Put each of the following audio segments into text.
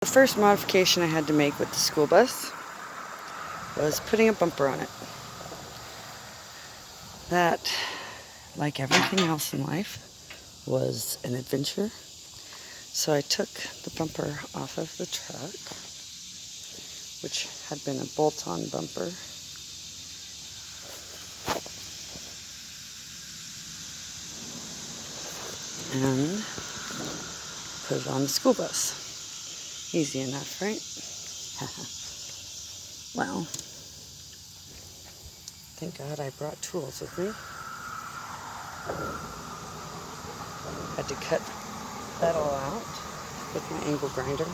The first modification I had to make with the school bus was putting a bumper on it. That, like everything else in life, was an adventure. So I took the bumper off of the truck, which had been a bolt-on bumper, and put it on the school bus. Easy enough, right? Well, thank God I brought tools with me. Had to cut that all out with my angle grinder.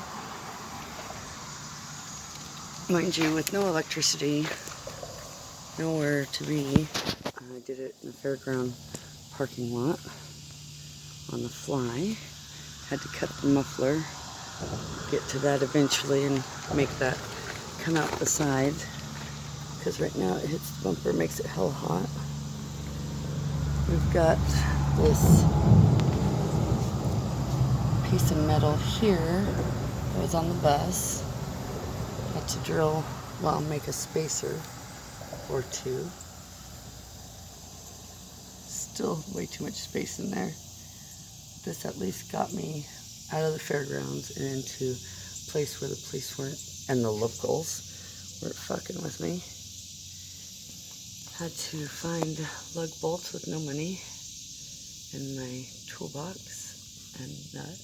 Mind you, with no electricity, nowhere to be, I did it in the fairground parking lot on the fly. Had to cut the muffler, get to that eventually, and make that come out the side, because right now it hits the bumper, makes it hell hot. We've got this piece of metal here that was on the bus. Had to drill, well, make a spacer or two. Still way too much space in there. This at least got me out of the fairgrounds and into a place where the police weren't, and the locals weren't fucking with me. Had to find lug bolts with no money in my toolbox and nut,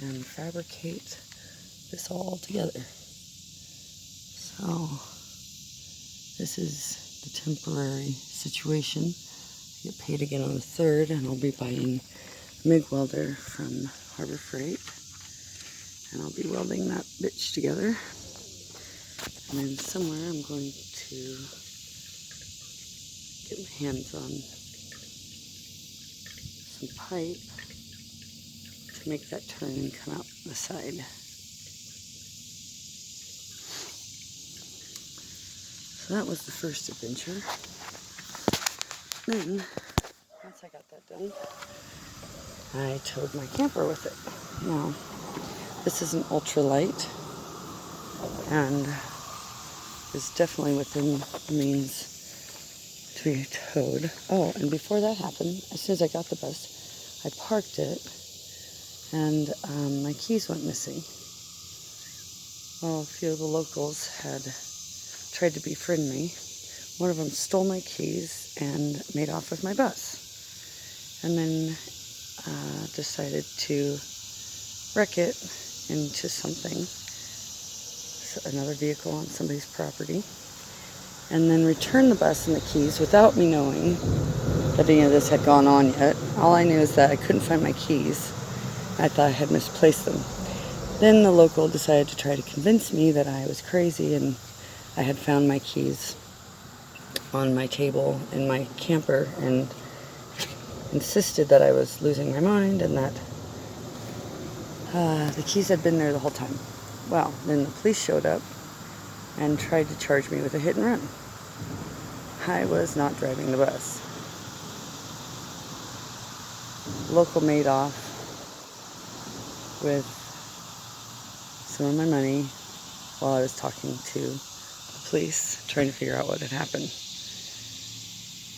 and fabricate this all together. So this is the temporary situation. I get paid again on the 3rd, and I'll be buying a MIG welder from Harbor Freight, and I'll be welding that bitch together. And then somewhere I'm going to get my hands on some pipe to make that turn and come out the side. So that was the first adventure. Then, once I got that done, I towed my camper with it. Now, this is an ultralight, and is definitely within means to be towed. Oh, and before that happened, as soon as I got the bus, I parked it, and my keys went missing. Well, a few of the locals had tried to befriend me. One of them stole my keys and made off with my bus, and then decided to wreck it into something, another vehicle on somebody's property, and then return the bus and the keys without me knowing that any of this had gone on yet. All I knew is that I couldn't find my keys. I thought I had misplaced them. Then the local decided to try to convince me that I was crazy and I had found my keys on my table in my camper, and insisted that I was losing my mind and that the keys had been there the whole time. Well, then the police showed up and tried to charge me with a hit and run. I was not driving the bus. Local made off with some of my money while I was talking to the police, trying to figure out what had happened.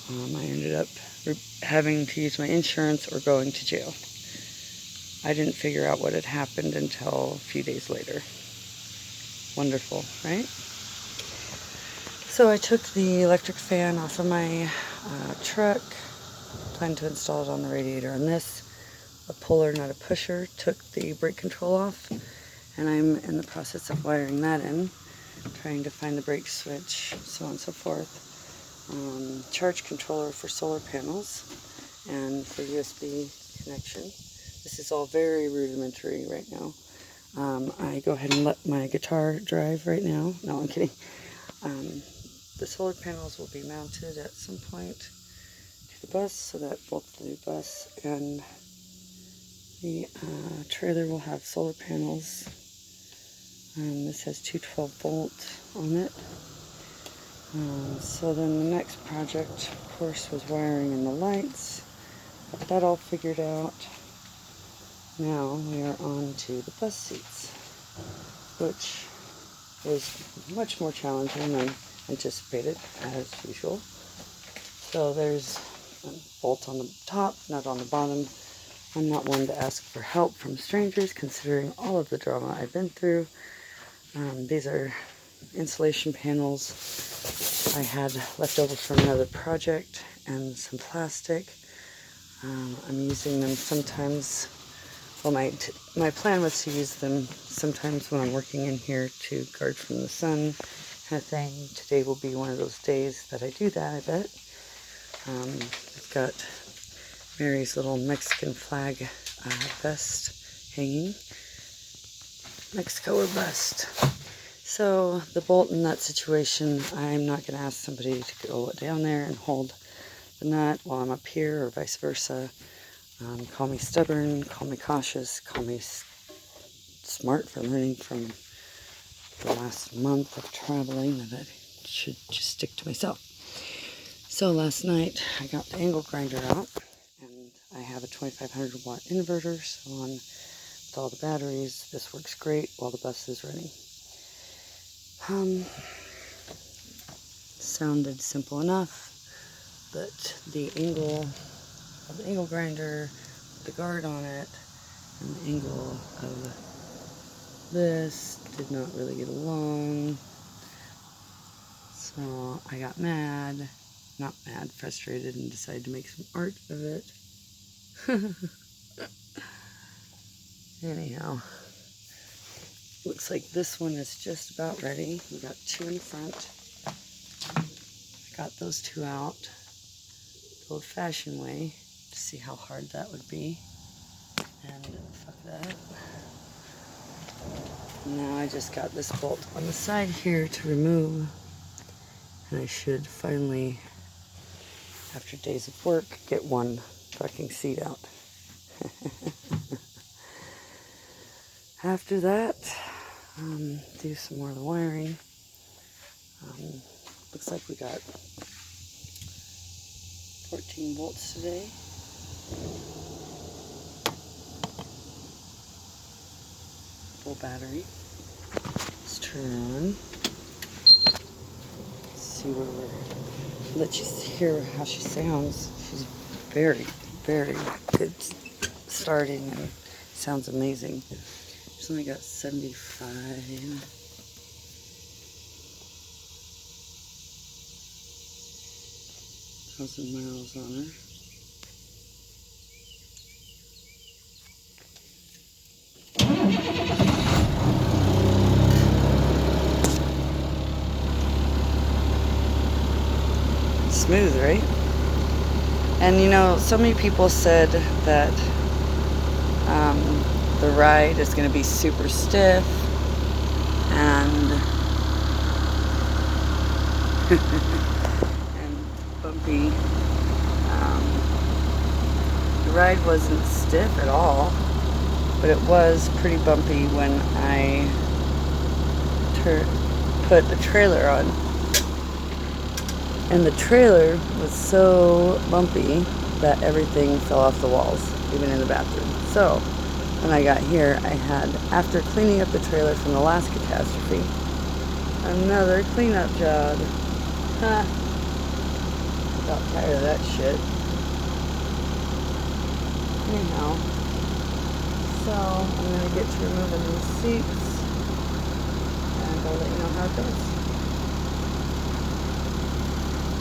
I ended up having to use my insurance or going to jail. I didn't figure out what had happened until a few days later. Wonderful, right? So I took the electric fan off of my truck, planned to install it on the radiator on this, a puller, not a pusher. Took the brake control off, and I'm in the process of wiring that in, trying to find the brake switch, so on and so forth. Charge controller for solar panels, and for USB connection. This is all very rudimentary right now. I go ahead and let my guitar drive right now. No, I'm kidding. The solar panels will be mounted at some point to the bus, so that both the bus and the trailer will have solar panels. This has 212-volt on it. So then the next project, of course, was wiring in the lights. Got that all figured out. Now we are on to the bus seats, which is much more challenging than anticipated, as usual. So there's a bolt on the top, nut on the bottom. I'm not one to ask for help from strangers, considering all of the drama I've been through. These are insulation panels I had left over from another project, and some plastic. I'm using them sometimes. Well, my plan was to use them sometimes when I'm working in here to guard from the sun, kind of thing. Today will be one of those days that I do that, I bet. I've got Mary's little Mexican flag vest hanging. Mexico or bust. So the bolt in that situation, I'm not going to ask somebody to go down there and hold the nut while I'm up here, or vice versa. Call me stubborn, call me cautious, call me smart for learning from the last month of traveling that I should just stick to myself. So last night I got the angle grinder out, and I have a 2500 watt inverter, so on with all the batteries, this works great while the bus is running. Sounded simple enough, but the angle of the angle grinder, the guard on it, and the angle of this did not really get along. So I got frustrated, and decided to make some art of it. Anyhow, looks like this one is just about ready. We got two in the front. I got those two out the old-fashioned way to see how hard that would be. And fuck that. Now I just got this bolt on the side here to remove. And I should finally, after days of work, get one fucking seat out. After that, do some more of the wiring. Looks like we got 14 volts today. Full battery. Let's turn on. Let's see where we're. Let you hear how she sounds. She's very, very good starting and sounds amazing. She's only got 75,000 miles on her. Smooth, right? And you know, so many people said that the ride is going to be super stiff and and bumpy. The ride wasn't stiff at all, but it was pretty bumpy when I put the trailer on. And the trailer was so bumpy that everything fell off the walls, even in the bathroom. So, when I got here, I had, after cleaning up the trailer from the last catastrophe, another cleanup job. Got tired of that shit. Anyhow, so I'm going to get to removing these seats, and I'll let you know how it goes.